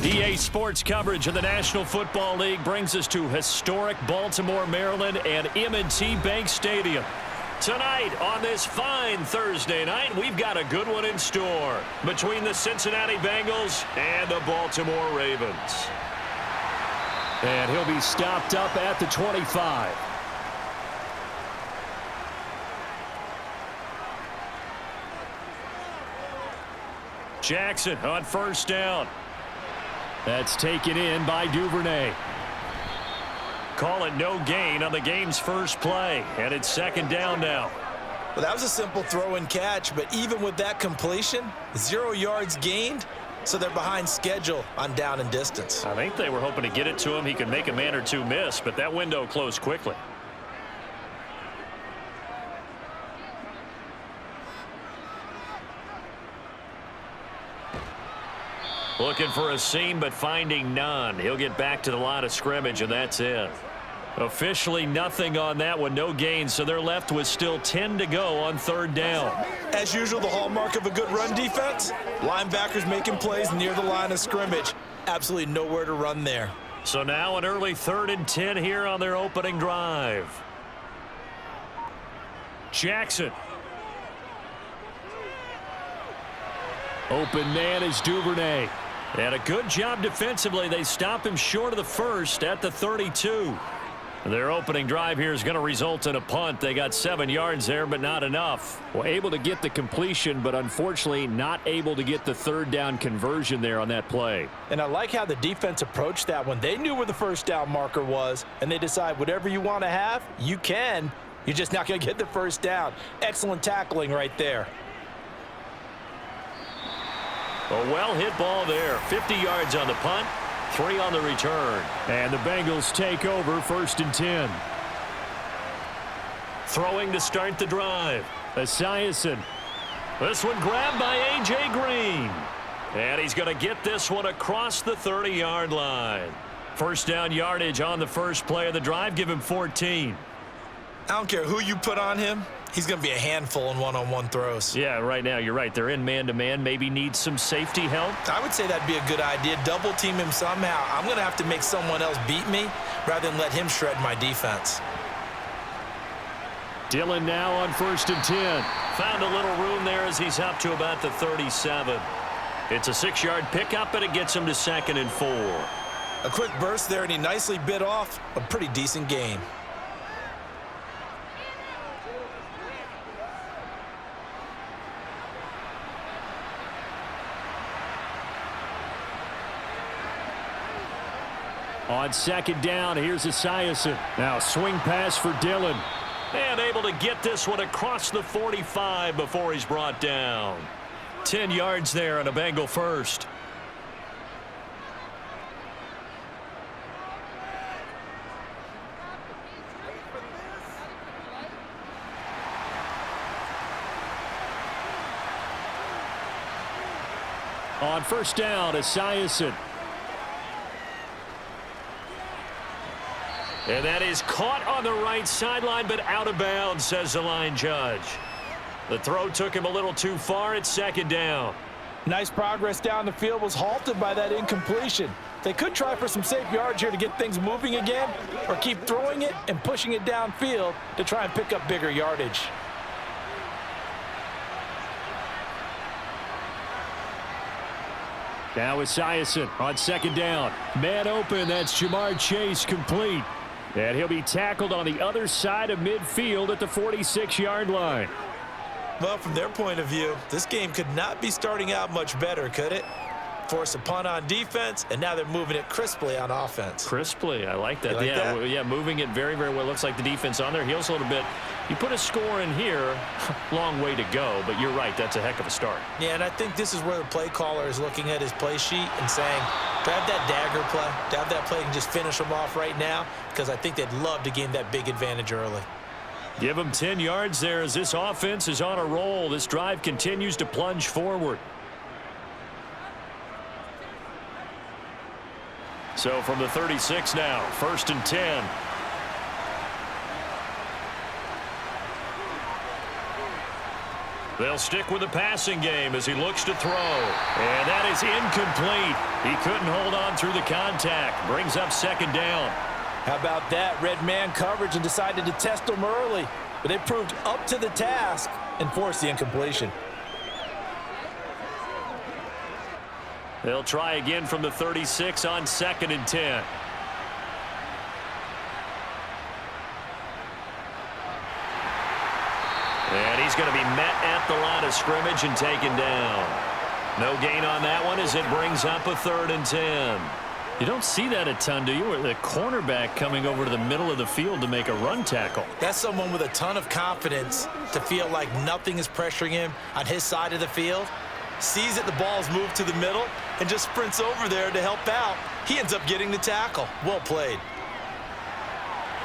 EA Sports coverage of the National Football League brings us to historic Baltimore, Maryland and M&T Bank Stadium. Tonight, on this fine Thursday night, we've got a good one in store between the Cincinnati Bengals and the Baltimore Ravens. And he'll be stopped up at the 25. Jackson on first down. That's taken in by Duvernay. Call it no gain on the game's first play, and it's second down now. Well, that was a simple throw and catch, but even with that completion, 0 yards gained, so they're behind schedule on down and distance. I think they were hoping to get it to him. He could make a man or two miss, but that window closed quickly. Looking for a seam, but finding none. He'll get back to the line of scrimmage, and that's it. Officially nothing on that one, no gain, so they're left with still 10 to go on third down. As usual, the hallmark of a good run defense, linebackers making plays near the line of scrimmage. Absolutely nowhere to run there. So now an early 3rd and 10 here on their opening drive. Jackson. Open man is Duvernay. And a good job defensively. They stop him short of the first at the 32. Their opening drive here is going to result in a punt. They got 7 yards there, but not enough. Well, able to get the completion, but unfortunately not able to get the third down conversion there on that play. And I like how the defense approached that one. They knew where the first down marker was, and they decide whatever you want to have, you can. You're just not going to get the first down. Excellent tackling right there. A well-hit ball there. 50 yards on the punt, 3 on the return. And the Bengals take over 1st and 10. Throwing to start the drive. Esiason. This one grabbed by A.J. Green. And he's going to get this one across the 30-yard line. First down yardage on the first play of the drive. Give him 14. I don't care who you put on him. He's going to be a handful in one-on-one throws. Yeah, right now, you're right. They're in man-to-man. Maybe need some safety help. I would say that'd be a good idea. Double team him somehow. I'm going to have to make someone else beat me rather than let him shred my defense. Dillon now on 1st and 10. Found a little room there as he's up to about the 37. It's a 6-yard pickup, and it gets him to 2nd and 4. A quick burst there, and he nicely bit off a pretty decent gain. On 2nd down, here's Esiason. Now swing pass for Dillon. And able to get this one across the 45 before he's brought down. 10 yards there on a Bengal first. On 1st down, Esiason. And that is caught on the right sideline, but out of bounds, says the line judge. The throw took him a little too far. It's 2nd down. Nice progress down the field, was halted by that incompletion. They could try for some safe yards here to get things moving again, or keep throwing it and pushing it downfield to try and pick up bigger yardage. Now Esiason on 2nd down. Man open, that's Jamar Chase, complete. And he'll be tackled on the other side of midfield at the 46-yard line. Well, from their point of view, this game could not be starting out much better, could it? Force a punt on defense, and now they're moving it crisply on offense. Crisply, I like that. You like that? Yeah, moving it very, very well. Looks like the defense on their heels a little bit. You put a score in here, long way to go, but you're right, that's a heck of a start. Yeah, and I think this is where the play caller is looking at his play sheet and saying, do I have that dagger play? Do I have that play and just finish them off right now? Because I think they'd love to gain that big advantage early. Give them 10 yards there as this offense is on a roll. This drive continues to plunge forward. So from the 36 now, 1st and 10. They'll stick with the passing game as he looks to throw. And that is incomplete. He couldn't hold on through the contact. Brings up second down. How about that? Red man coverage and decided to test them early. But they proved up to the task and forced the incompletion. They'll try again from the 36 on 2nd and 10. And he's going to be met at the line of scrimmage and taken down. No gain on that one as it brings up a 3rd and 10. You don't see that a ton, do you? Or the cornerback coming over to the middle of the field to make a run tackle. That's someone with a ton of confidence to feel like nothing is pressuring him on his side of the field. Sees that the ball's moved to the middle and just sprints over there to help out. He ends up getting the tackle. Well played.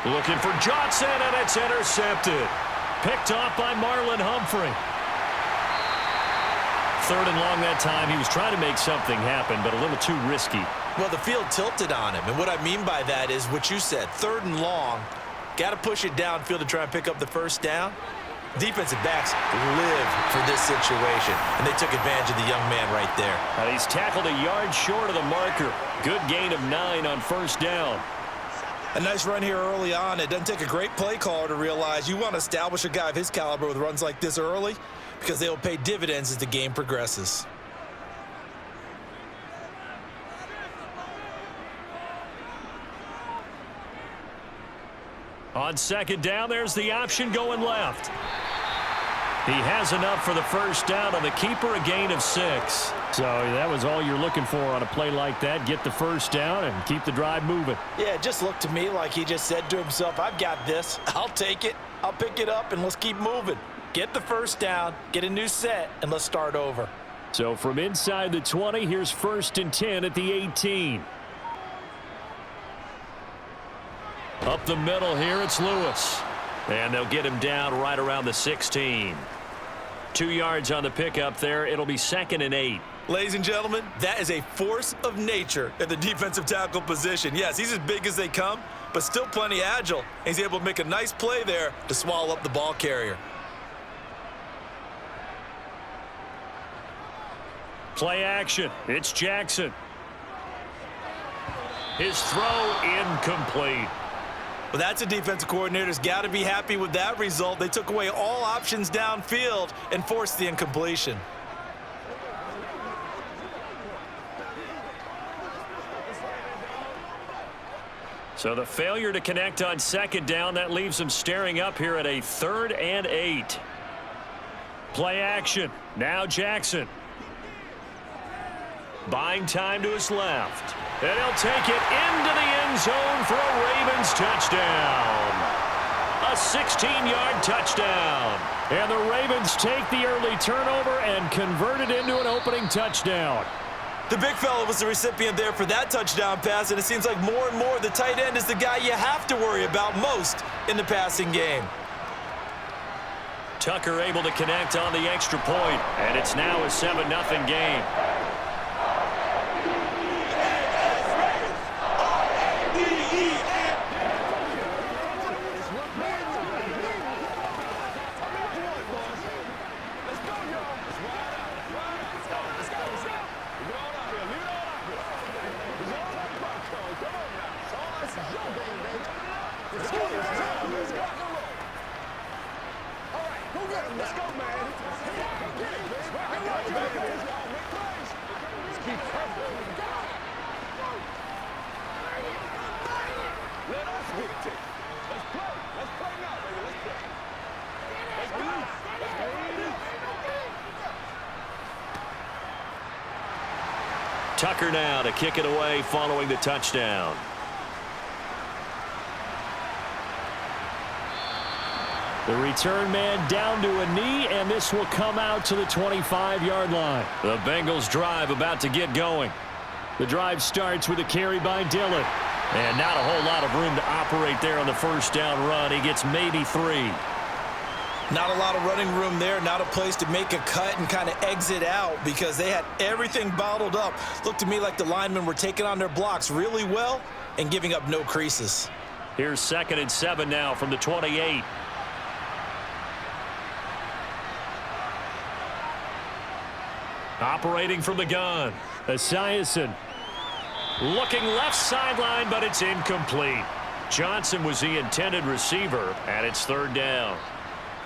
Looking for Johnson, and it's intercepted. Picked off by Marlon Humphrey. 3rd and long that time. He was trying to make something happen, but a little too risky. Well, the field tilted on him, and what I mean by that is what you said. 3rd and long, got to push it downfield to try and pick up the first down. Defensive backs live for this situation, and they took advantage of the young man right there. And he's tackled a yard short of the marker. Good gain of 9 on 1st down. A nice run here early on. It doesn't take a great play caller to realize you want to establish a guy of his caliber with runs like this early because they will pay dividends as the game progresses. On 2nd down, there's the option going left. He has enough for the first down on the keeper, a gain of 6. So that was all you're looking for on a play like that. Get the first down and keep the drive moving. Yeah, it just looked to me like he just said to himself, I've got this. I'll take it. I'll pick it up, and let's keep moving. Get the first down, get a new set, and let's start over. So from inside the 20, here's 1st and 10 at the 18. Up the middle here, it's Lewis. And they'll get him down right around the 16. 2 yards on the pickup there. It'll be 2nd and 8. Ladies and gentlemen, that is a force of nature at the defensive tackle position. Yes, he's as big as they come, but still plenty agile. He's able to make a nice play there to swallow up the ball carrier. Play action. It's Jackson. His throw incomplete. Well, that's a defensive coordinator's got to be happy with that result. They took away all options downfield and forced the incompletion. So the failure to connect on 2nd down, that leaves them staring up here at a 3rd and 8. Play action. Now Jackson. Buying time to his left. And he'll take it into the end zone for a Ravens touchdown. A 16-yard touchdown. And the Ravens take the early turnover and convert it into an opening touchdown. The big fella was the recipient there for that touchdown pass, and it seems like more and more the tight end is the guy you have to worry about most in the passing game. Tucker able to connect on the extra point, and it's now a 7-0 game. Tucker now to kick it away following the touchdown. The return man down to a knee, and this will come out to the 25-yard line. The Bengals drive about to get going. The drive starts with a carry by Dillon. And not a whole lot of room to operate there on the first down run. He gets maybe 3. Not a lot of running room there, not a place to make a cut and kind of exit out because they had everything bottled up. Looked to me like the linemen were taking on their blocks really well and giving up no creases. Here's 2nd and 7 now from the 28. Operating from the gun, Esiason. Looking left sideline, but it's incomplete. Johnson was the intended receiver, and it's third down.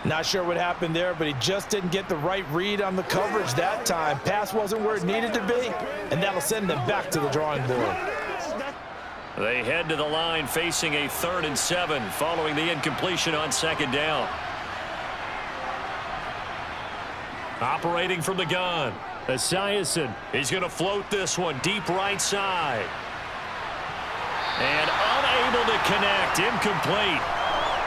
Not sure what happened there, but he just didn't get the right read on the coverage that time. Pass wasn't where it needed to be, and that'll send them back to the drawing board. They head to the line facing a 3rd and 7 following the incompletion on second down. Operating from the gun, Esiason. He's going to float this one deep right side. And unable to connect, incomplete.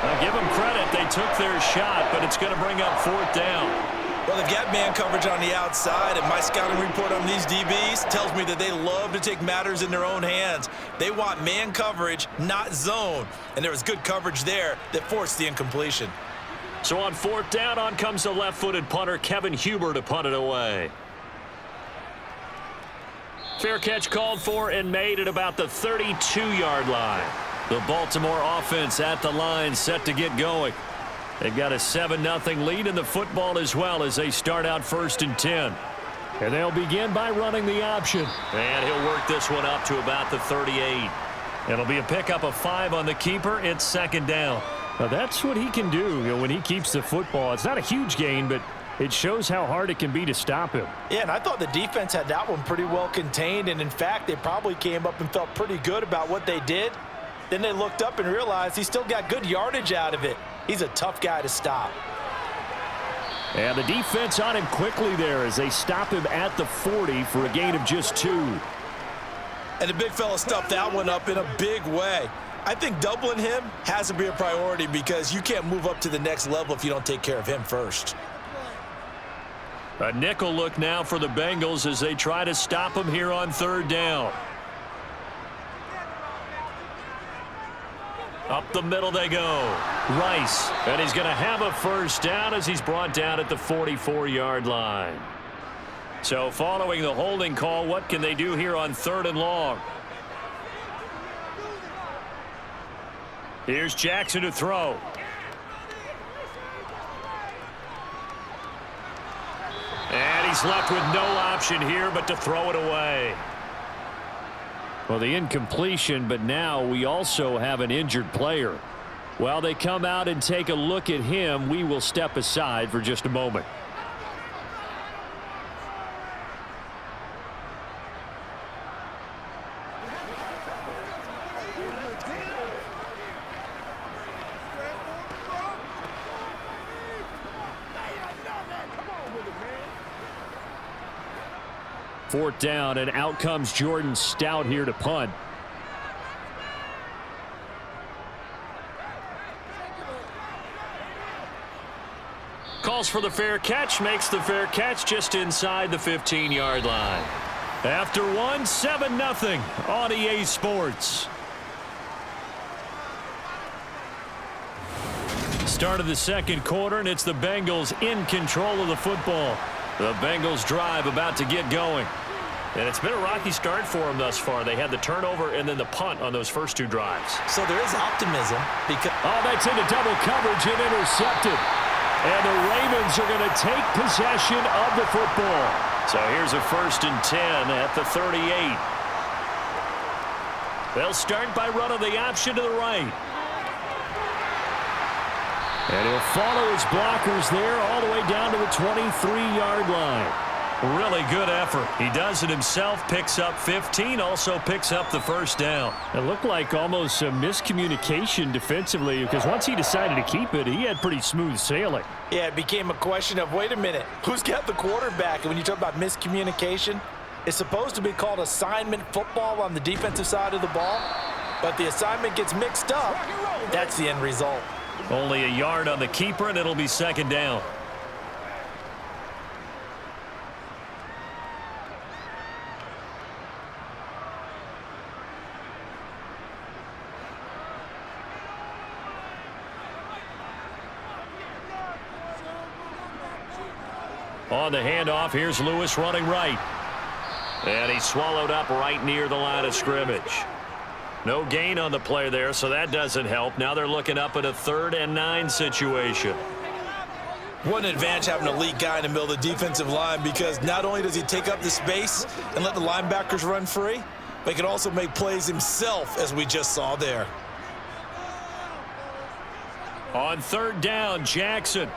I'll give them credit, they took their shot, but it's going to bring up 4th down. Well, they've got man coverage on the outside, and my scouting report on these DBs tells me that they love to take matters in their own hands. They want man coverage, not zone, and there was good coverage there that forced the incompletion. So on 4th down, on comes the left-footed punter, Kevin Huber, to punt it away. Fair catch called for and made at about the 32-yard line. The Baltimore offense at the line set to get going. They've got a 7-0 lead in the football as well as they start out 1st and 10. And they'll begin by running the option. And he'll work this one up to about the 38. It'll be a pickup of 5 on the keeper. It's 2nd down. Now that's what he can do, when he keeps the football. It's not a huge gain, but it shows how hard it can be to stop him. Yeah, and I thought the defense had that one pretty well contained, and in fact, they probably came up and felt pretty good about what they did. Then they looked up and realized he still got good yardage out of it. He's a tough guy to stop. And the defense on him quickly there as they stop him at the 40 for a gain of just 2. And the big fella stuffed that one up in a big way. I think doubling him has to be a priority because you can't move up to the next level if you don't take care of him first. A nickel look now for the Bengals as they try to stop him here on 3rd down. Up the middle they go. Rice, and he's going to have a 1st down as he's brought down at the 44-yard line. So following the holding call, what can they do here on 3rd and long? Here's Jackson to throw. And he's left with no option here but to throw it away. Well, the incompletion, but now we also have an injured player. While they come out and take a look at him, we will step aside for just a moment. Fourth down, and out comes Jordan Stout here to punt. Calls for the fair catch, makes the fair catch just inside the 15-yard line. After one, 7-0 on EA Sports. Start of the 2nd quarter, and it's the Bengals in control of the football. The Bengals drive about to get going. And it's been a rocky start for them thus far. They had the turnover and then the punt on those first 2 drives. So there is optimism because that's into double coverage and intercepted. And the Ravens are going to take possession of the football. So here's a 1st and 10 at the 38. They'll start by running the option to the right. And he'll follow his blockers there all the way down to the 23-yard line. Really good effort. He does it himself, picks up 15, also picks up the 1st down. It looked like almost some miscommunication defensively because once he decided to keep it, he had pretty smooth sailing. Yeah, it became a question of, wait a minute, who's got the quarterback? And when you talk about miscommunication, it's supposed to be called assignment football on the defensive side of the ball, but the assignment gets mixed up. That's the end result. Only a yard on the keeper, and it'll be 2nd down. On the handoff, here's Lewis running right. And he's swallowed up right near the line of scrimmage. No gain on the play there, so that doesn't help. Now they're looking up at a 3rd and 9 situation. What an advantage having an elite guy in the middle of the defensive line, because not only does he take up the space and let the linebackers run free, but he can also make plays himself, as we just saw there. On third down, Jackson.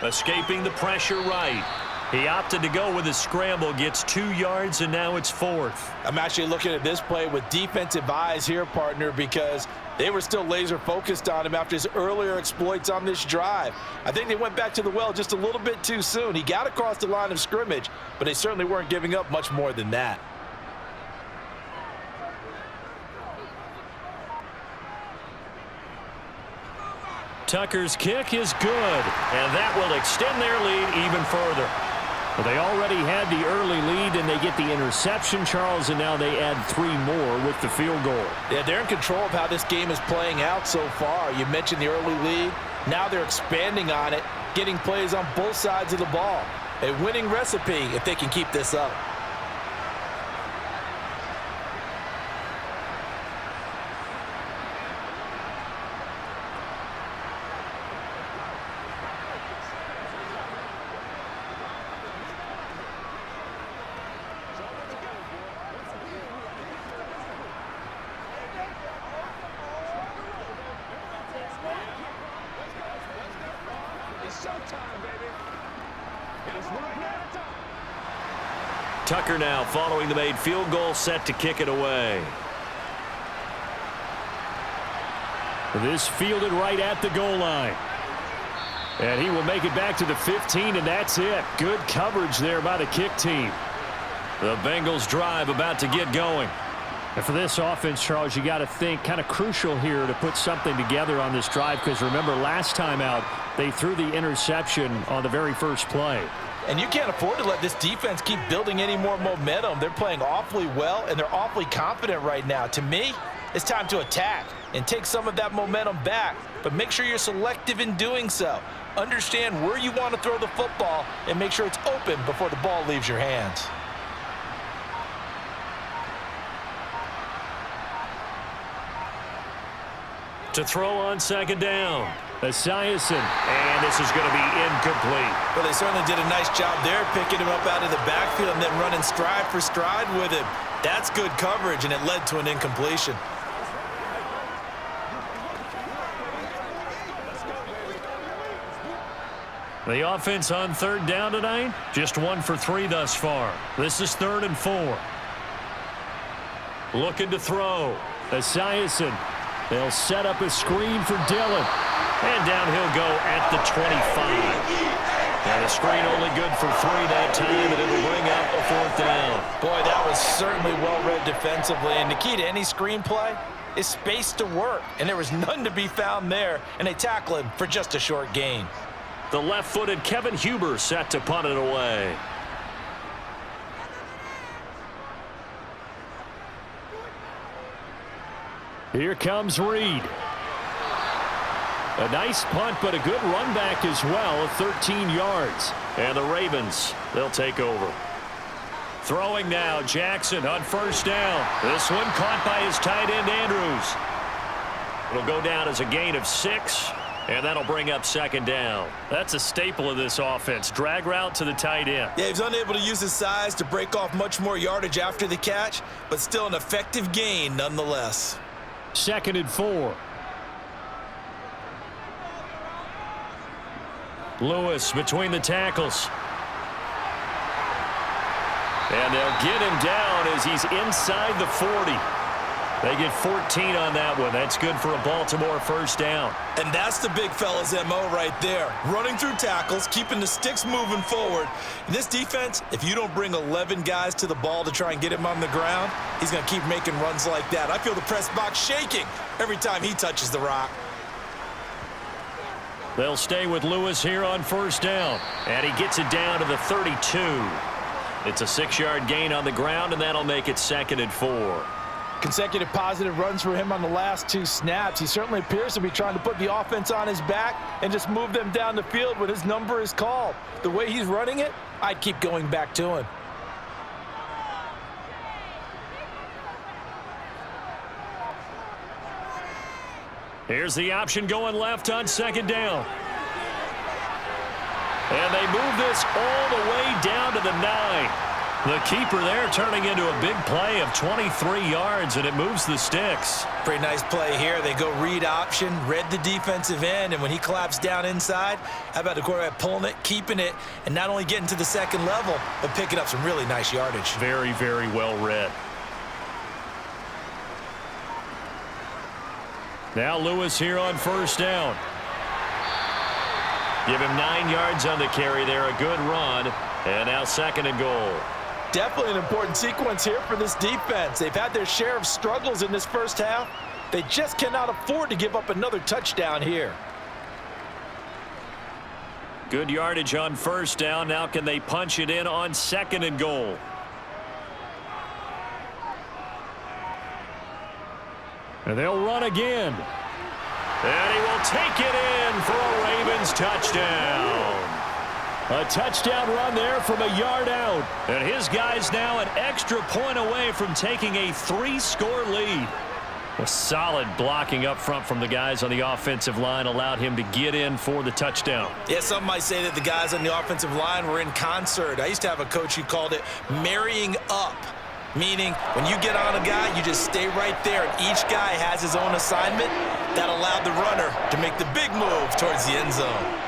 Escaping the pressure right. He opted to go with a scramble, gets 2 yards, and now it's 4th. I'm actually looking at this play with defensive eyes here, partner, because they were still laser focused on him after his earlier exploits on this drive. I think they went back to the well just a little bit too soon. He got across the line of scrimmage, but they certainly weren't giving up much more than that. Tucker's kick is good, and that will extend their lead even further. Well, they already had the early lead, and they get the interception, Charles, and now they add 3 more with the field goal. Yeah, they're in control of how this game is playing out so far. You mentioned the early lead. Now they're expanding on it, getting plays on both sides of the ball. A winning recipe if they can keep this up. Tucker now following the made field goal, set to kick it away. This fielded right at the goal line. And he will make it back to the 15, and that's it. Good coverage there by the kick team. The Bengals drive about to get going. And for this offense, Charles, you got to think kind of crucial here to put something together on this drive, because remember last time out they threw the interception on the very first play. And you can't afford to let this defense keep building any more momentum. They're playing awfully well, and they're awfully confident right now. To me, it's time to attack and take some of that momentum back. But make sure you're selective in doing so. Understand where you want to throw the football and make sure it's open before the ball leaves your hands. To throw on second down. Esiason, and this is going to be incomplete. Well, they certainly did a nice job there, picking him up out of the backfield and then running stride for stride with him. That's good coverage, and it led to an incompletion. The offense on third down tonight, just 1 for 3 thus far. This is 3rd and 4. Looking to throw. Esiason. They'll set up a screen for Dillon. And down he'll go at the 25. And the screen only good for 3 that time, and it'll bring up a 4th down. Boy, that was certainly well-read defensively. And the key to any screen play is space to work. And there was none to be found there, and they tackle him for just a short gain. The left-footed Kevin Huber set to punt it away. Here comes Reed. A nice punt, but a good run back as well, 13 yards. And the Ravens, they'll take over. Throwing now, Jackson on first down. This one caught by his tight end, Andrews. It'll go down as a gain of 6, and that'll bring up second down. That's a staple of this offense, drag route to the tight end. Yeah, he was unable to use his size to break off much more yardage after the catch, but still an effective gain nonetheless. 2nd and 4. Lewis between the tackles. And they'll get him down as he's inside the 40. They get 14 on that one. That's good for a Baltimore first down. And that's the big fella's MO right there. Running through tackles, keeping the sticks moving forward. In this defense, if you don't bring 11 guys to the ball to try and get him on the ground, he's going to keep making runs like that. I feel the press box shaking every time he touches the rock. They'll stay with Lewis here on first down. And he gets it down to the 32. It's a 6-yard gain on the ground, and that'll make it 2nd and 4. Consecutive positive runs for him on the last 2 snaps. He certainly appears to be trying to put the offense on his back and just move them down the field when his number is called. The way he's running it, I'd keep going back to him. Here's the option going left on second down. And they move this all the way down to the 9. The keeper there turning into a big play of 23 yards, and it moves the sticks. Pretty nice play here. They go read option, read the defensive end, and when he claps down inside, how about the quarterback pulling it, keeping it, and not only getting to the second level, but picking up some really nice yardage. Very, very well read. Now Lewis here on first down. Give him 9 yards on the carry there. A good run. And now second and goal. Definitely an important sequence here for this defense. They've had their share of struggles in this first half. They just cannot afford to give up another touchdown here. Good yardage on first down. Now can they punch it in on second and goal? And they'll run again. And he will take it in for a Ravens touchdown. A touchdown run there from a yard out. And his guys now an extra point away from taking a 3-score lead. A solid blocking up front from the guys on the offensive line allowed him to get in for the touchdown. Yeah, some might say that the guys on the offensive line were in concert. I used to have a coach who called it marrying up, meaning when you get on a guy, you just stay right there, and each guy has his own assignment. That allowed the runner to make the big move towards the end zone.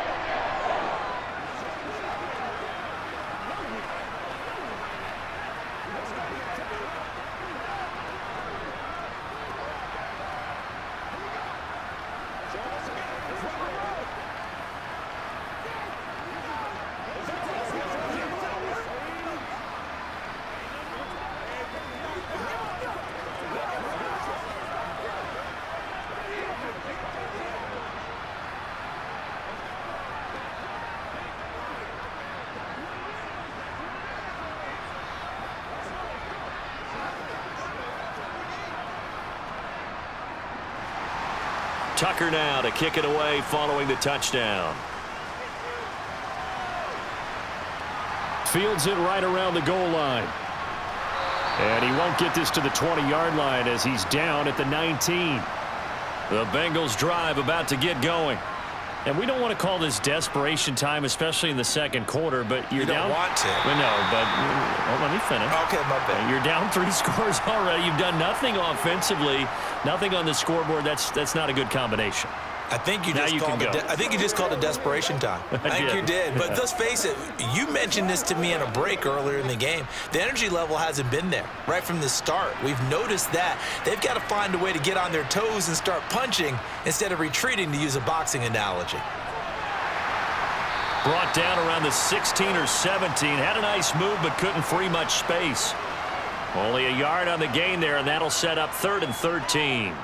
Tucker now to kick it away following the touchdown. Fields it right around the goal line. And he won't get this to the 20-yard line as he's down at the 19. The Bengals drive about to get going. And we don't want to call this desperation time, especially in the second quarter, but you're down. You don't want to. No, but let me finish. Okay, my bad. You're down 3 scores already. You've done nothing offensively, nothing on the scoreboard. That's not a good combination. I think you just called it desperation time. I think you did. But let's face it, you mentioned this to me in a break earlier in the game. The energy level hasn't been there right from the start. We've noticed that. They've got to find a way to get on their toes and start punching instead of retreating, to use a boxing analogy. Brought down around the 16 or 17. Had a nice move but couldn't free much space. Only a yard on the gain there, and that'll set up 3rd and 13.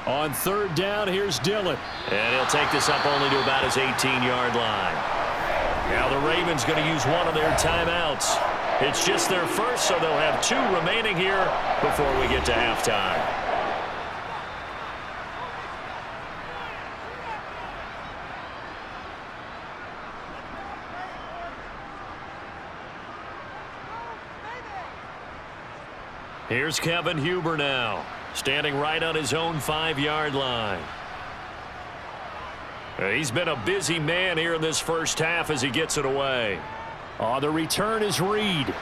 On 3rd down, here's Dillon. And he'll take this up only to about his 18-yard line. Now the Ravens going to use one of their timeouts. It's just their first, so they'll have 2 remaining here before we get to halftime. Here's Kevin Huber now, standing right on his own 5-yard line. He's been a busy man here in this first half as he gets it away. On the return is Reed.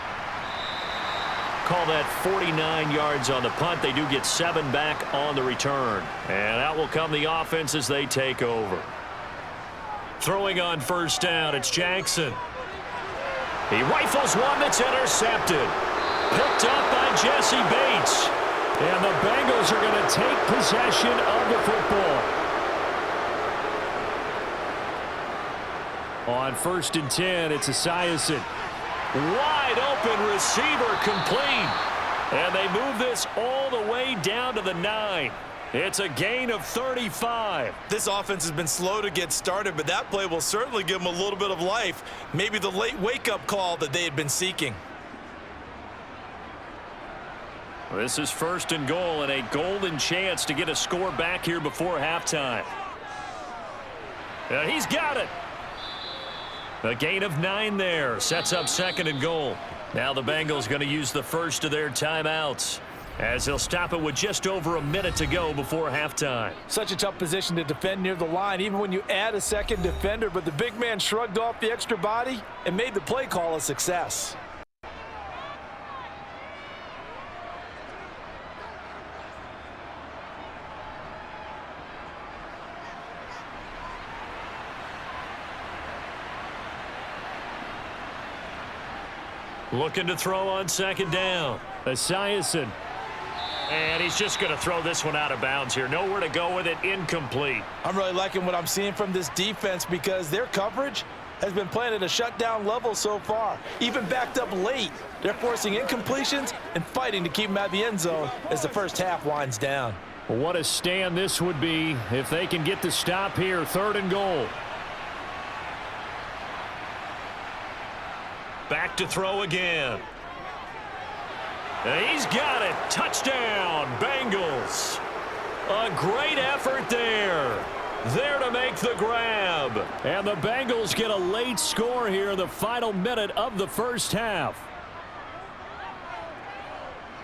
Call that 49 yards on the punt. They do get 7 back on the return. And out will come the offense as they take over. Throwing on first down, it's Jackson. He rifles one that's intercepted. Picked up by Jesse Bates. And the Bengals are going to take possession of the football. On 1st and 10, it's Esiason. Wide open receiver complete. And they move this all the way down to the 9. It's a gain of 35. This offense has been slow to get started, but that play will certainly give them a little bit of life. Maybe the late wake-up call that they had been seeking. This is 1st and goal and a golden chance to get a score back here before halftime. He's got it. A gain of 9 there. Sets up 2nd and goal. Now the Bengals going to use the first of their timeouts, as they'll stop it with just over a minute to go before halftime. Such a tough position to defend near the line, even when you add a second defender, but the big man shrugged off the extra body and made the play call a success. Looking to throw on 2nd down. Esiason. And he's just going to throw this one out of bounds here. Nowhere to go with it. Incomplete. I'm really liking what I'm seeing from this defense because their coverage has been playing at a shutdown level so far. Even backed up late, they're forcing incompletions and fighting to keep them out of the end zone as the first half winds down. Well, what a stand this would be if they can get the stop here. 3rd and goal. Back to throw again. He's got it. Touchdown, Bengals. A great effort there. There to make the grab. And the Bengals get a late score here in the final minute of the first half.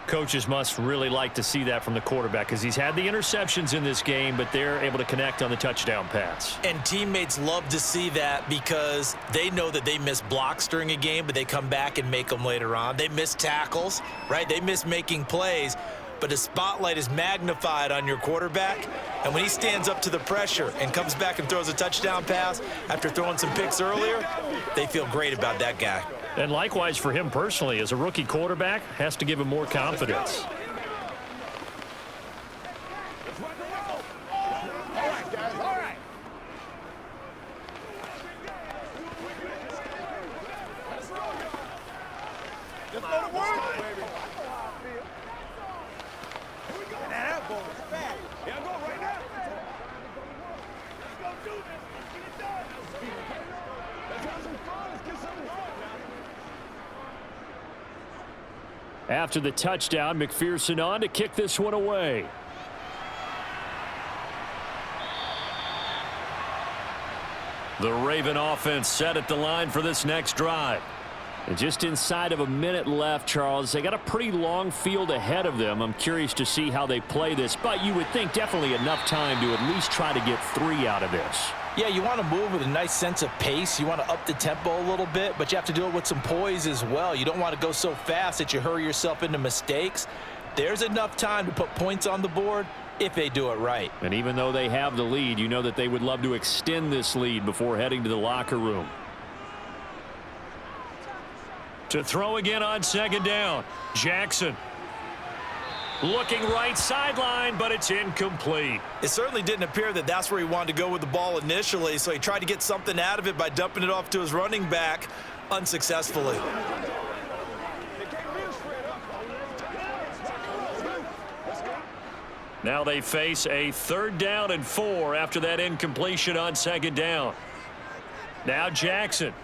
Coaches must really like to see that from the quarterback because he's had the interceptions in this game, but they're able to connect on the touchdown pass. And teammates love to see that because they know that they miss blocks during a game, but they come back and make them later on. They miss tackles, right? They miss making plays, but the spotlight is magnified on your quarterback. And when he stands up to the pressure and comes back and throws a touchdown pass after throwing some picks earlier, they feel great about that guy. And likewise for him personally, as a rookie quarterback, has to give him more confidence. After the touchdown, McPherson on to kick this one away. The Raven offense set at the line for this next drive. And just inside of a minute left, Charles. They got a pretty long field ahead of them. I'm curious to see how they play this, but you would think definitely enough time to at least try to get 3 out of this. Yeah, you want to move with a nice sense of pace. You want to up the tempo a little bit, but you have to do it with some poise as well. You don't want to go so fast that you hurry yourself into mistakes. There's enough time to put points on the board if they do it right. And even though they have the lead, you know that they would love to extend this lead before heading to the locker room. To throw again on 2nd down. Jackson. Looking right sideline, but it's incomplete. It certainly didn't appear that that's where he wanted to go with the ball initially, so he tried to get something out of it by dumping it off to his running back unsuccessfully. Now they face a 3rd down and 4 after that incompletion on 2nd down. Now Jackson.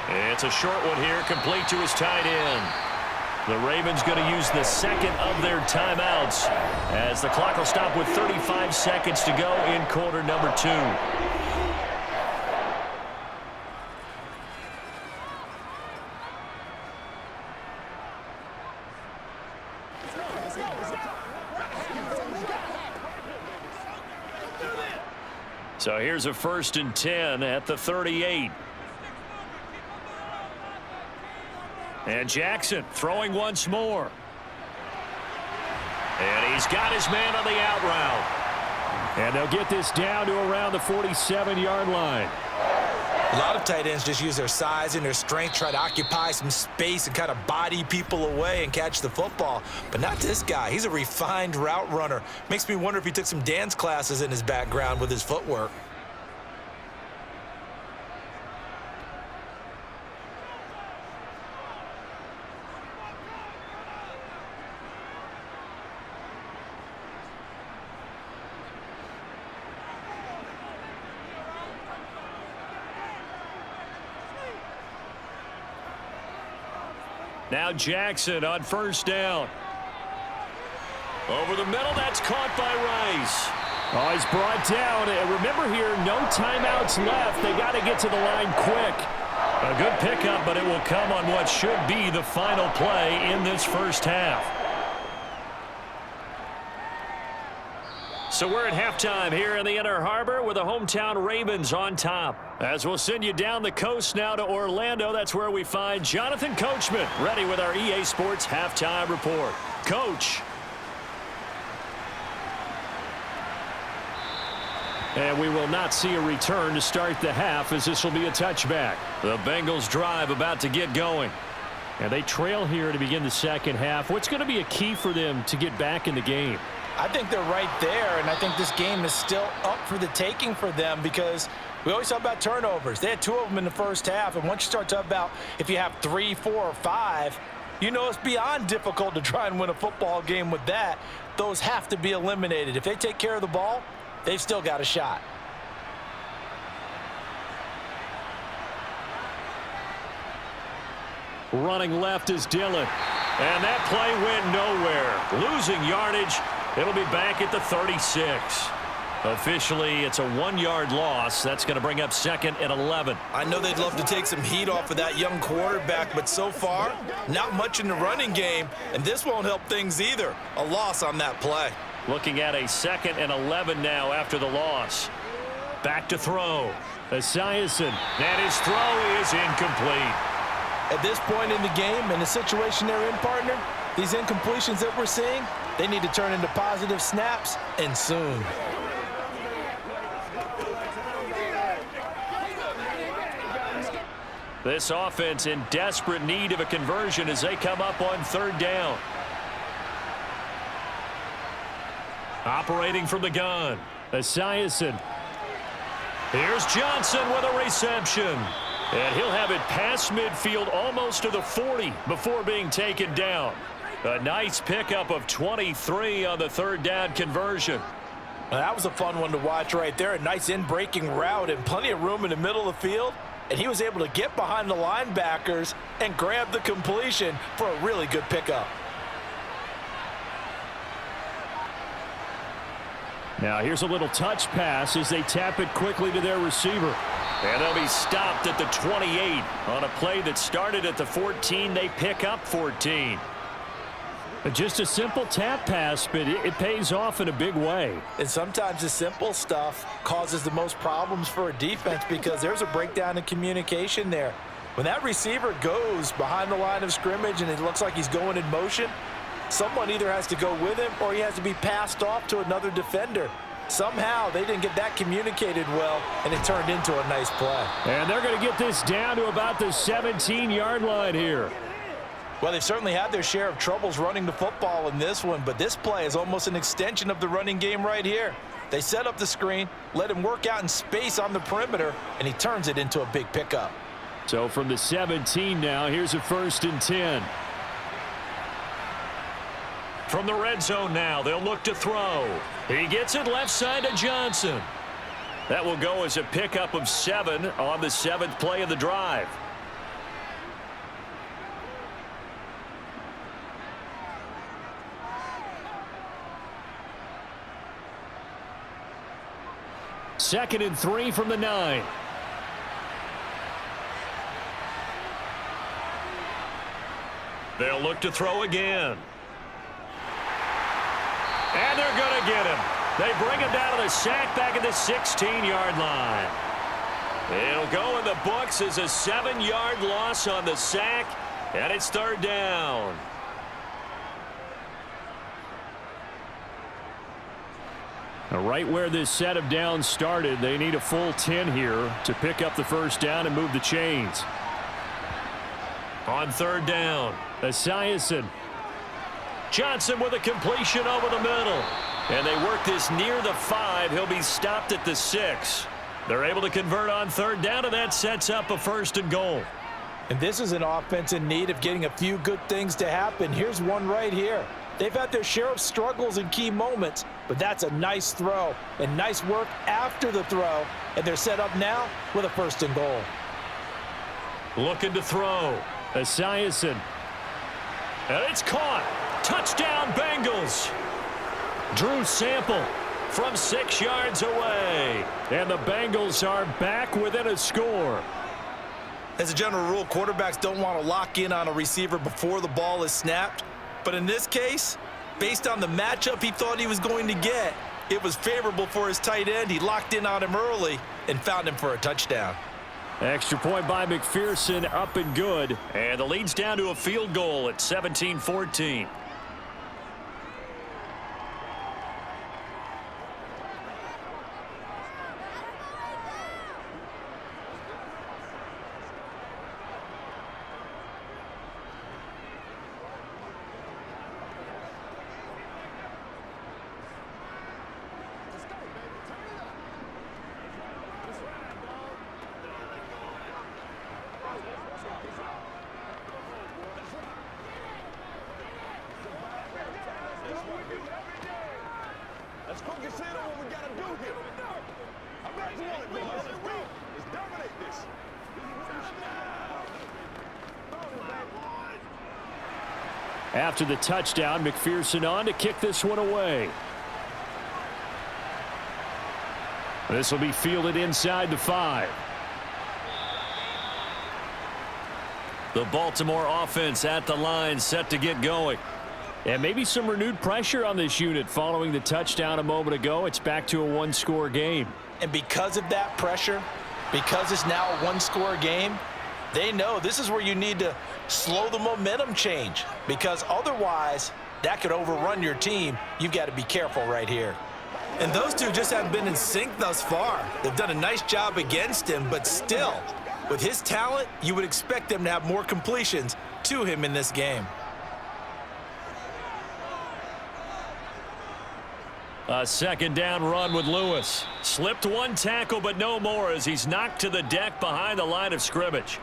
It's a short one here, complete to his tight end. The Ravens going to use the 2nd of their timeouts as the clock will stop with 35 seconds to go in quarter number 2. So here's a 1st and 10 at the 38. And Jackson throwing once more. And he's got his man on the out route. And they'll get this down to around the 47-yard line. A lot of tight ends just use their size and their strength, try to occupy some space and kind of body people away and catch the football. But not this guy. He's a refined route runner. Makes me wonder if he took some dance classes in his background with his footwork. Now Jackson on first down. Over the middle, that's caught by Rice. Oh, he's brought down. And remember here, no timeouts left. They got to get to the line quick. A good pickup, but it will come on what should be the final play in this first half. So we're at halftime here in the Inner Harbor with the hometown Ravens on top. As we'll send you down the coast now to Orlando, that's where we find Jonathan Coachman ready with our EA Sports halftime report. Coach. And we will not see a return to start the half, as this will be a touchback. The Bengals drive about to get going. And they trail here to begin the second half. What's going to be a key for them to get back in the game? I think they're right there, and I think this game is still up for the taking for them because we always talk about turnovers. They had 2 of them in the first half, and once you start talking about if you have 3, 4, or 5, you know it's beyond difficult to try and win a football game with that. Those have to be eliminated. If they take care of the ball, they've still got a shot. Running left is Dillon. And that play went nowhere. Losing yardage. It'll be back at the 36. Officially, it's a 1-yard loss. That's going to bring up 2nd and 11. I know they'd love to take some heat off of that young quarterback, but so far, not much in the running game, and this won't help things either. A loss on that play. Looking at a 2nd and 11 now after the loss. Back to throw. Esiason. And his throw is incomplete. At this point in the game, in the situation they're in, partner, these incompletions that we're seeing, they need to turn into positive snaps, and soon. This offense in desperate need of a conversion as they come up on 3rd down. Operating from the gun. Esiason. Here's Johnson with a reception. And he'll have it past midfield almost to the 40 before being taken down. A nice pickup of 23 on the 3rd down conversion. Well, that was a fun one to watch right there. A nice in-breaking route and plenty of room in the middle of the field. And he was able to get behind the linebackers and grab the completion for a really good pickup. Now here's a little touch pass as they tap it quickly to their receiver. And they'll be stopped at the 28. On a play that started at the 14, they pick up 14. Just a simple tap pass, but it pays off in a big way. And sometimes the simple stuff causes the most problems for a defense because there's a breakdown in communication there. When that receiver goes behind the line of scrimmage and it looks like he's going in motion, someone either has to go with him or he has to be passed off to another defender. Somehow they didn't get that communicated well, and it turned into a nice play. And they're going to get this down to about the 17-yard line here. Well, they've certainly had their share of troubles running the football in this one, but this play is almost an extension of the running game right here. They set up the screen, let him work out in space on the perimeter, and he turns it into a big pickup. So from the 17 now, here's a 1st and 10. From the red zone now, they'll look to throw. He gets it left side to Johnson. That will go as a pickup of 7 on the 7th play of the drive. Second and 3 from the 9. They'll look to throw again. And they're going to get him. They bring him down to the sack back at the 16-yard line. It'll go in the books as a 7-yard loss on the sack, and it's 3rd down. Right where this set of downs started, they need a full 10 here to pick up the 1st down and move the chains. On 3rd down, Esiason. Johnson with a completion over the middle. And they work this near the 5. He'll be stopped at the 6. They're able to convert on 3rd down, and that sets up a 1st and goal. And this is an offense in need of getting a few good things to happen. Here's one right here. They've had their share of struggles in key moments, but that's a nice throw and nice work after the throw. And they're set up now with a 1st and goal. Looking to throw. Esiason. And it's caught. Touchdown, Bengals. Drew Sample from 6 yards away. And the Bengals are back within a score. As a general rule, quarterbacks don't want to lock in on a receiver before the ball is snapped. But in this case, based on the matchup he thought he was going to get, it was favorable for his tight end. He locked in on him early and found him for a touchdown. Extra point by McPherson, up and good. And the lead's down to a field goal at 17-14. Let's focus in on what we got to do here. I'm ready for it, boys. Let's dominate this. After the touchdown, McPherson on to kick this one away. This will be fielded inside the 5. The Baltimore offense at the line, set to get going. And maybe some renewed pressure on this unit following the touchdown a moment ago. It's back to a one-score game. And because of that pressure, because it's now a one-score game, they know this is where you need to slow the momentum change, because otherwise that could overrun your team. You've got to be careful right here. And those two just haven't been in sync thus far. They've done a nice job against him, but still, with his talent, you would expect them to have more completions to him in this game. A second down run with Lewis. Slipped one tackle, but no more as he's knocked to the deck behind the line of scrimmage.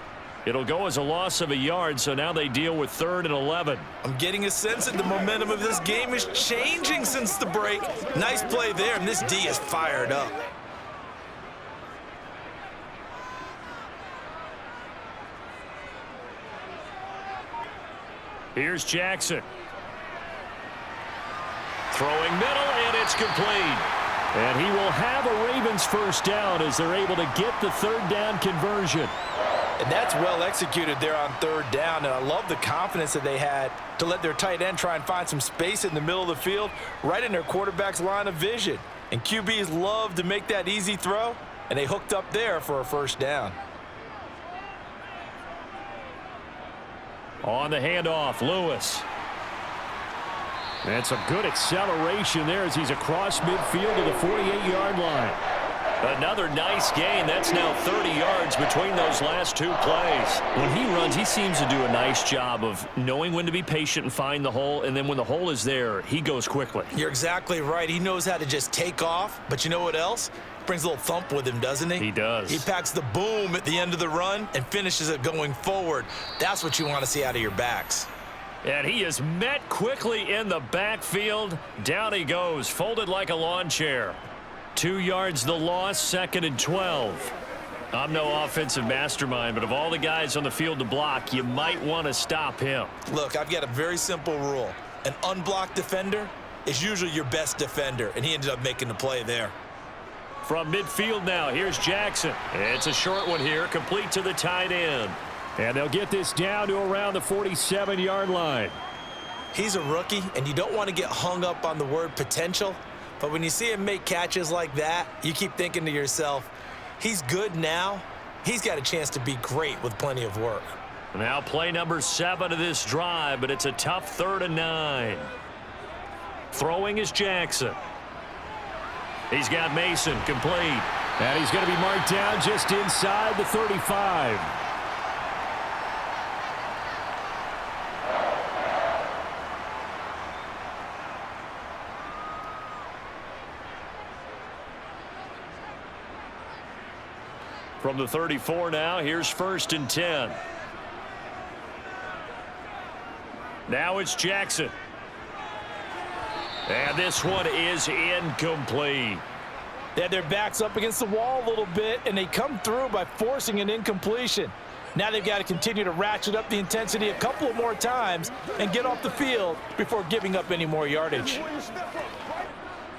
It'll go as a loss of a yard, so now they deal with 3rd and 11. I'm getting a sense that the momentum of this game is changing since the break. Nice play there, and this D is fired up. Here's Jackson. Throwing middle, and it's complete. And he will have a Ravens first down as they're able to get the 3rd down conversion. And that's well executed there on 3rd down. And I love the confidence that they had to let their tight end try and find some space in the middle of the field, right in their quarterback's line of vision. And QBs love to make that easy throw, and they hooked up there for a first down. On the handoff, Lewis. That's a good acceleration there as he's across midfield to the 48-yard line. Another nice gain. That's now 30 yards between those last 2 plays. When he runs, he seems to do a nice job of knowing when to be patient and find the hole, and then when the hole is there, he goes quickly. You're exactly right. He knows how to just take off, but you know what else? Brings a little thump with him, doesn't he? He does. He packs the boom at the end of the run and finishes it going forward. That's what you want to see out of your backs. And he is met quickly in the backfield. Down he goes, folded like a lawn chair. 2 yards the loss, 2nd and 12. I'm no offensive mastermind, but of all the guys on the field to block, you might want to stop him. Look, I've got a very simple rule. An unblocked defender is usually your best defender, and he ended up making the play there. From midfield now, here's Jackson. It's a short one here, complete to the tight end. And they'll get this down to around the 47-yard line. He's a rookie, and you don't want to get hung up on the word potential. But when you see him make catches like that, you keep thinking to yourself, he's good now. He's got a chance to be great with plenty of work. Now play number 7 of this drive, but it's a tough 3rd and 9. Throwing is Jackson. He's got Mason complete. And he's going to be marked down just inside the 35. From the 34 now, here's 1st and 10. Now it's Jackson. And this one is incomplete. They had their backs up against the wall a little bit, and they come through by forcing an incompletion. Now they've got to continue to ratchet up the intensity a couple of more times and get off the field before giving up any more yardage.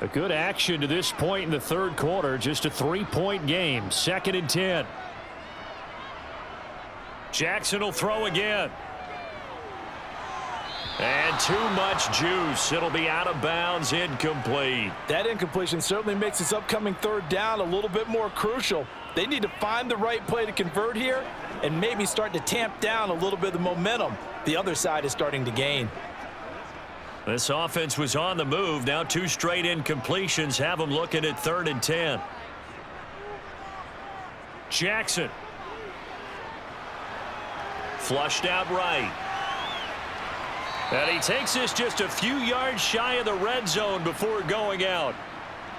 A good action to this point in the third quarter. Just a 3-point game. 2nd and 10. Jackson will throw again. And too much juice. It'll be out of bounds, incomplete. That incompletion certainly makes this upcoming third down a little bit more crucial. They need to find the right play to convert here and maybe start to tamp down a little bit of the momentum the other side is starting to gain. This offense was on the move. Now 2 straight incompletions have them looking at 3rd and 10. Jackson. Flushed out right. And he takes this just a few yards shy of the red zone before going out.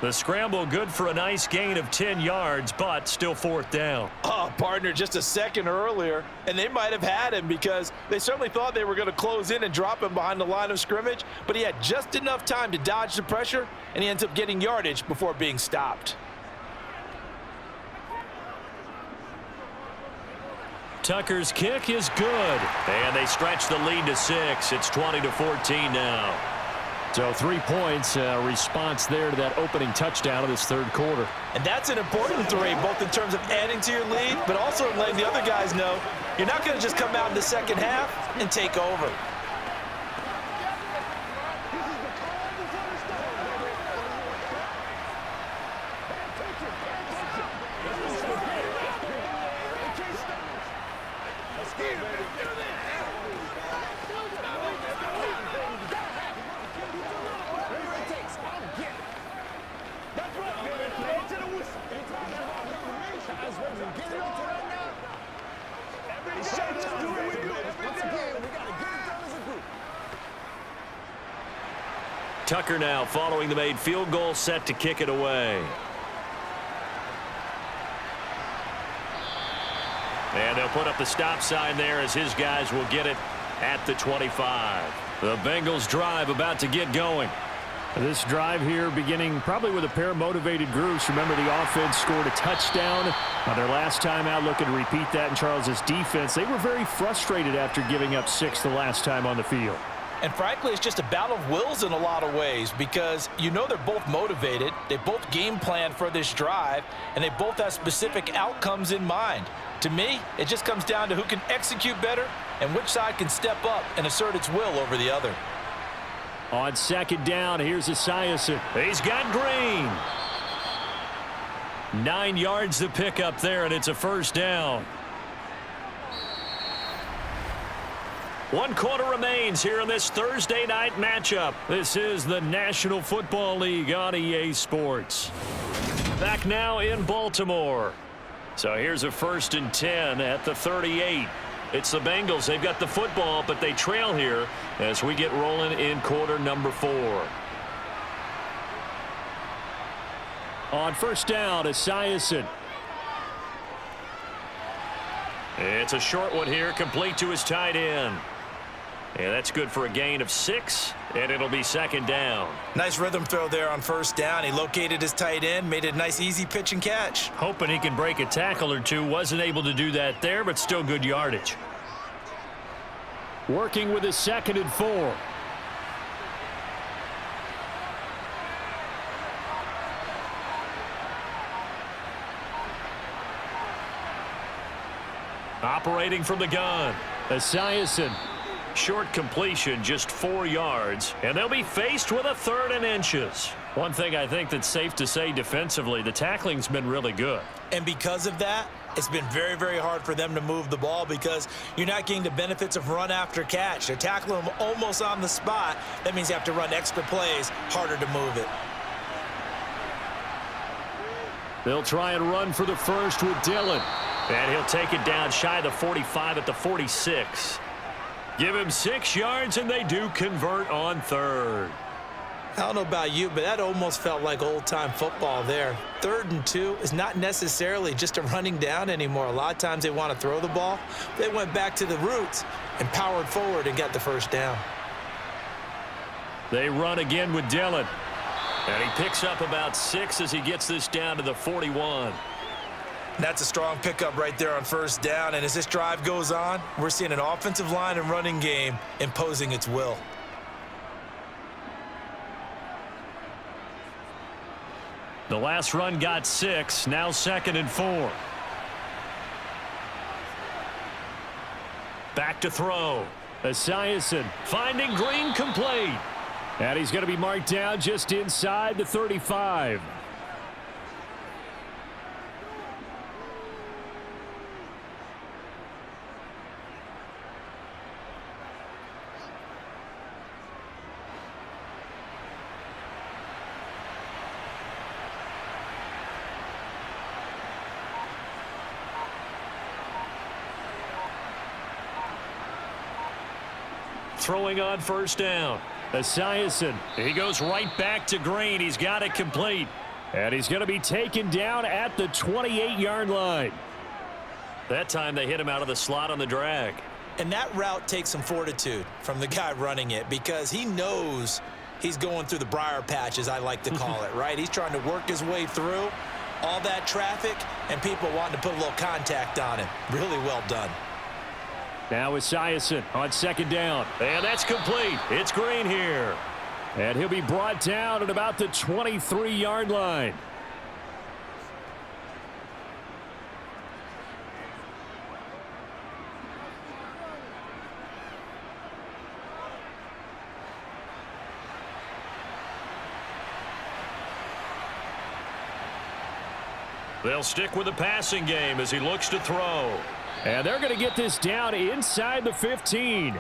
The scramble good for a nice gain of 10 yards, but still 4th down. Oh, partner, just a second earlier, and they might have had him because they certainly thought they were going to close in and drop him behind the line of scrimmage, but he had just enough time to dodge the pressure, and he ends up getting yardage before being stopped. Tucker's kick is good, and they stretch the lead to 6. It's 20-14 now. So 3 points, response there to that opening touchdown of this third quarter. And that's an important 3, both in terms of adding to your lead, but also letting the other guys know you're not going to just come out in the second half and take over. Tucker now following the made field goal, set to kick it away. And they'll put up the stop sign there as his guys will get it at the 25. The Bengals drive about to get going. This drive here beginning probably with a pair of motivated groups. Remember, the offense scored a touchdown on their last time out. Looking to repeat that in Charles's defense. They were very frustrated after giving up 6 the last time on the field. And frankly, it's just a battle of wills in a lot of ways because you know they're both motivated. They both game plan for this drive, and they both have specific outcomes in mind. To me, it just comes down to who can execute better and which side can step up and assert its will over the other. On 2nd down, here's Esiason. He's got Green. 9 yards to pick up there, and it's a 1st down. 1 quarter remains here in this Thursday night matchup. This is the National Football League on EA Sports. Back now in Baltimore. So here's a 1st and 10 at the 38. It's the Bengals. They've got the football, but they trail here as we get rolling in quarter number 4. On 1st down, Esiason. It's a short one here, complete to his tight end. And that's good for a gain of 6, and it'll be 2nd down. Nice rhythm throw there on 1st down. He located his tight end, made it a nice easy pitch and catch. Hoping he can break a tackle or two. Wasn't able to do that there, but still good yardage. Working with his 2nd and 4. Operating from the gun, Esiason. Short completion, just 4 yards, and they'll be faced with a 3rd and inches. One thing I think that's safe to say defensively, the tackling's been really good. And because of that, it's been very, very hard for them to move the ball because you're not getting the benefits of run after catch. They're tackling them almost on the spot. That means you have to run extra plays, harder to move it. They'll try and run for the 1st with Dillon. And he'll take it down shy of the 45 at the 46. Give him 6 yards, and they do convert on 3rd. I don't know about you, but that almost felt like old-time football there. 3rd and 2 is not necessarily just a running down anymore. A lot of times they want to throw the ball. They went back to the roots and powered forward and got the 1st down. They run again with Dillon. And he picks up about 6 as he gets this down to the 41. That's a strong pickup right there on first down. And as this drive goes on, we're seeing an offensive line and running game imposing its will. The last run got 6. Now 2nd and 4. Back to throw. Esiason finding Green complete. And he's going to be marked down just inside the 35. Throwing on first down. Esiason. He goes right back to Green. He's got it complete. And he's going to be taken down at the 28-yard line. That time they hit him out of the slot on the drag. And that route takes some fortitude from the guy running it because he knows he's going through the briar patch, as I like to call it, right? He's trying to work his way through all that traffic and people wanting to put a little contact on him. Really well done. Now Esiason on 2nd down. And that's complete. It's Green here. And he'll be brought down at about the 23-yard line. They'll stick with the passing game as he looks to throw. And they're going to get this down inside the 15.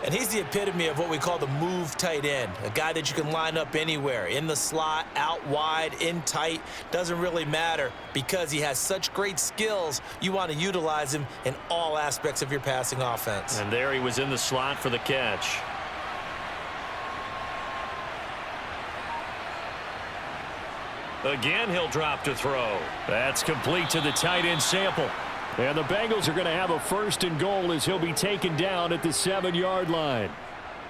And he's the epitome of what we call the move tight end, a guy that you can line up anywhere, in the slot, out wide, in tight, doesn't really matter because he has such great skills. You want to utilize him in all aspects of your passing offense. And there he was in the slot for the catch. Again, he'll drop to throw. That's complete to the tight end Sample. And the Bengals are going to have a 1st and goal as he'll be taken down at the 7-yard line.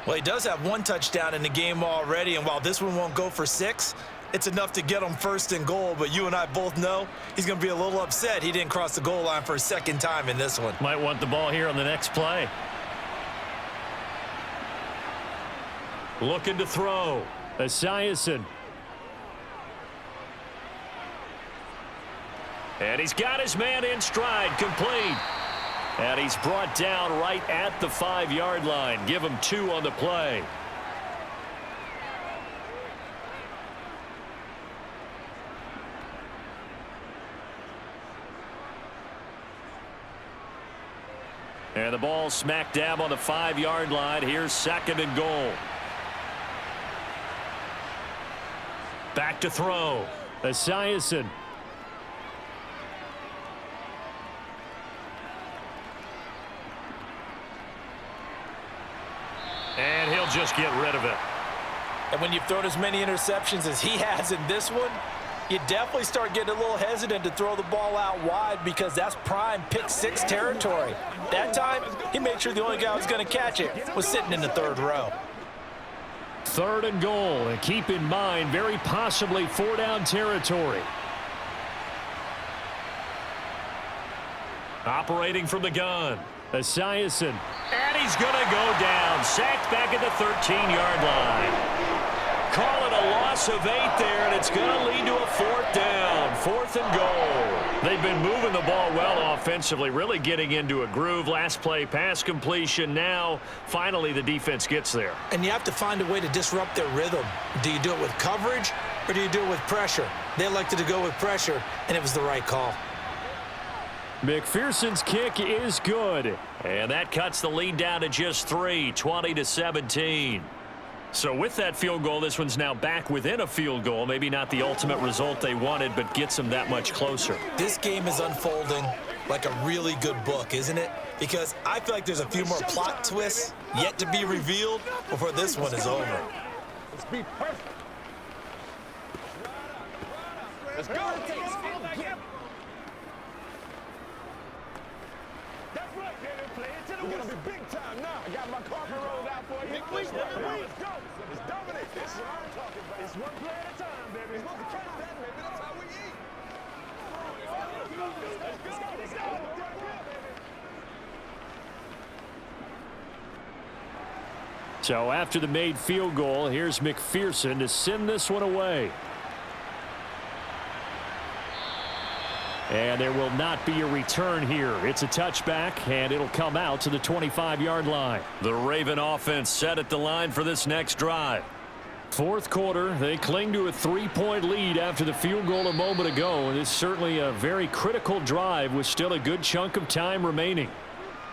Well, he does have 1 touchdown in the game already, and while this one won't go for 6, it's enough to get him 1st and goal. But you and I both know he's going to be a little upset he didn't cross the goal line for a 2nd time in this one. Might want the ball here on the next play. Looking to throw. Esiason. And he's got his man in stride, complete. And he's brought down right at the 5-yard line. Give him 2 on the play. And the ball smack dab on the 5-yard line. Here's 2nd and goal. Back to throw. Esiason. And he'll just get rid of it. And when you've thrown as many interceptions as he has in this one, you definitely start getting a little hesitant to throw the ball out wide because that's prime pick-6 territory. That time, he made sure the only guy who was going to catch it was sitting in the 3rd row. 3rd and goal. And keep in mind, very possibly 4-down territory. Operating from the gun. Esiason. And he's going to go down. Sacked back at the 13-yard line. Call it a loss of 8 there, and it's going to lead to a 4th down. 4th and goal. They've been moving the ball well offensively, really getting into a groove. Last play, pass completion. Now, finally, the defense gets there. And you have to find a way to disrupt their rhythm. Do you do it with coverage, or do you do it with pressure? They elected to go with pressure, and it was the right call. McPherson's kick is good. And that cuts the lead down to just 3, 20-17. So with that field goal, this one's now back within a field goal. Maybe not the ultimate result they wanted, but gets them that much closer. This game is unfolding like a really good book, isn't it? Because I feel like there's a few more plot twists yet to be revealed before this one is over. Let's be perfect. Let's go. That's right, baby. Play it to the whistle. We're gonna be big time now. I got my carpet rolled out for you. Let's go. Let's dominate. This is what I'm talking about. It's one play at a time, baby. We're supposed to catch that, baby. That's how we eat. So after the made field goal, here's McPherson to send this one away. And there will not be a return here. It's a touchback, and it'll come out to the 25-yard line. The Raven offense set at the line for this next drive. Fourth quarter, they cling to a 3-point lead after the field goal a moment ago. And it's certainly a very critical drive with still a good chunk of time remaining.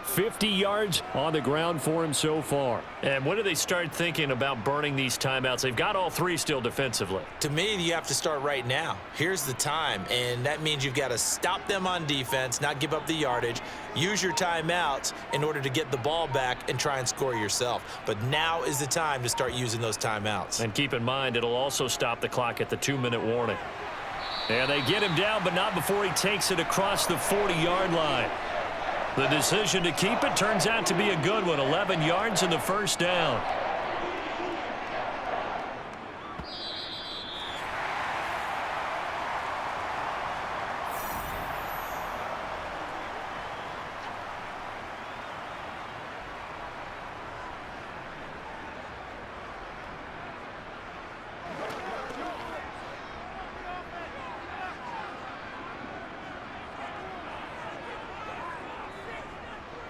50 yards on the ground for him so far. And when do they start thinking about burning these timeouts? They've got all three still defensively. To me, you have to start right now. Here's the time, and that means you've got to stop them on defense, not give up the yardage, use your timeouts in order to get the ball back and try and score yourself. But now is the time to start using those timeouts. And keep in mind, it'll also stop the clock at the 2-minute warning. And they get him down, but not before he takes it across the 40-yard line. The decision to keep it turns out to be a good one. 11 yards in the first down.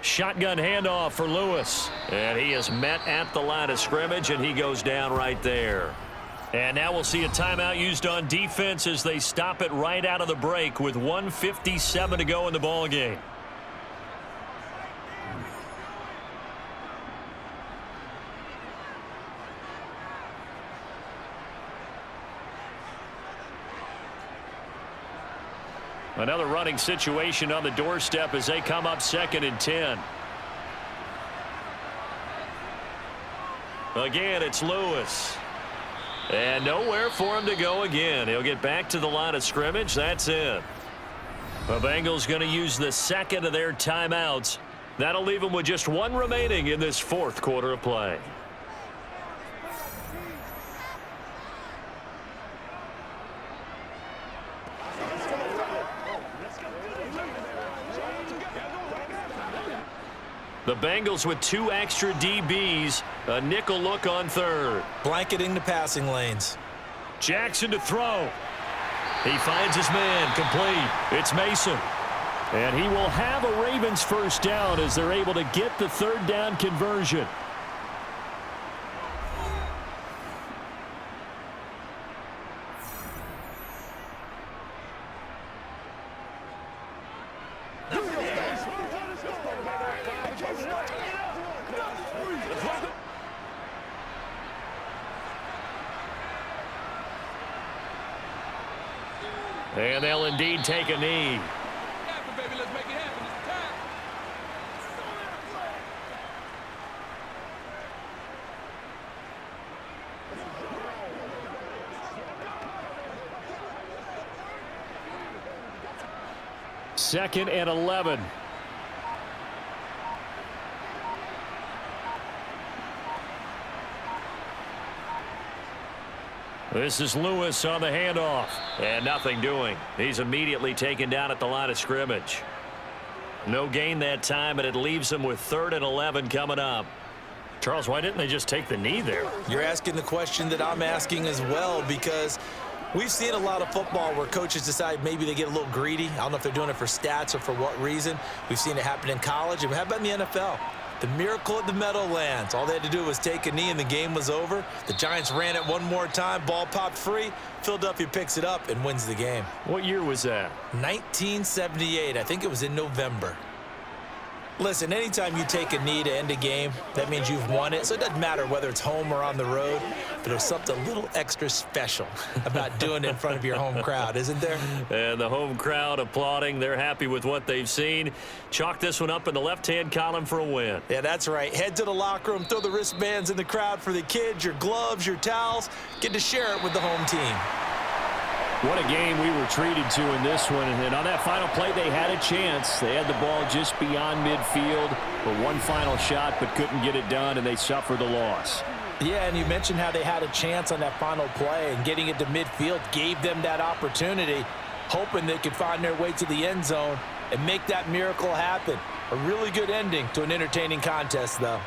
Shotgun handoff for Lewis. And he is met at the line of scrimmage, and he goes down right there. And now we'll see a timeout used on defense as they stop it right out of the break with 1:57 to go in the ballgame. Another running situation on the doorstep as they come up 2nd and 10. Again, it's Lewis. And nowhere for him to go again. He'll get back to the line of scrimmage. That's it. The Bengals going to use the second of their timeouts. That'll leave them with just one remaining in this fourth quarter of play. The Bengals with 2 extra DBs, a nickel look on third. Blanketing the passing lanes. Jackson to throw. He finds his man, complete. It's Mason. And he will have a Ravens first down as they're able to get the third down conversion. And they'll indeed take a knee. Second and 11. This is Lewis on the handoff. And nothing doing. He's immediately taken down at the line of scrimmage. No gain that time, and it leaves him with 3rd and 11 coming up. Charles, why didn't they just take the knee there? You're asking the question that I'm asking as well, because we've seen a lot of football where coaches decide maybe they get a little greedy. I don't know if they're doing it for stats or for what reason. We've seen it happen in college. And how about in the NFL? The miracle at the Meadowlands. All they had to do was take a knee and the game was over. The Giants ran it one more time. Ball popped free. Philadelphia picks it up and wins the game. What year was that? 1978. I think it was in November. Listen, anytime you take a knee to end a game, that means you've won it. So it doesn't matter whether it's home or on the road. But there's something a little extra special about doing it in front of your home crowd, isn't there? And the home crowd applauding. They're happy with what they've seen. Chalk this one up in the left-hand column for a win. Yeah, that's right. Head to the locker room, throw the wristbands in the crowd for the kids, your gloves, your towels. Get to share it with the home team. What a game we were treated to in this one. And on that final play, they had a chance. They had the ball just beyond midfield for one final shot, but couldn't get it done, and they suffered the loss. Yeah, and you mentioned how they had a chance on that final play, and getting it to midfield gave them that opportunity, hoping they could find their way to the end zone and make that miracle happen. A really good ending to an entertaining contest, though.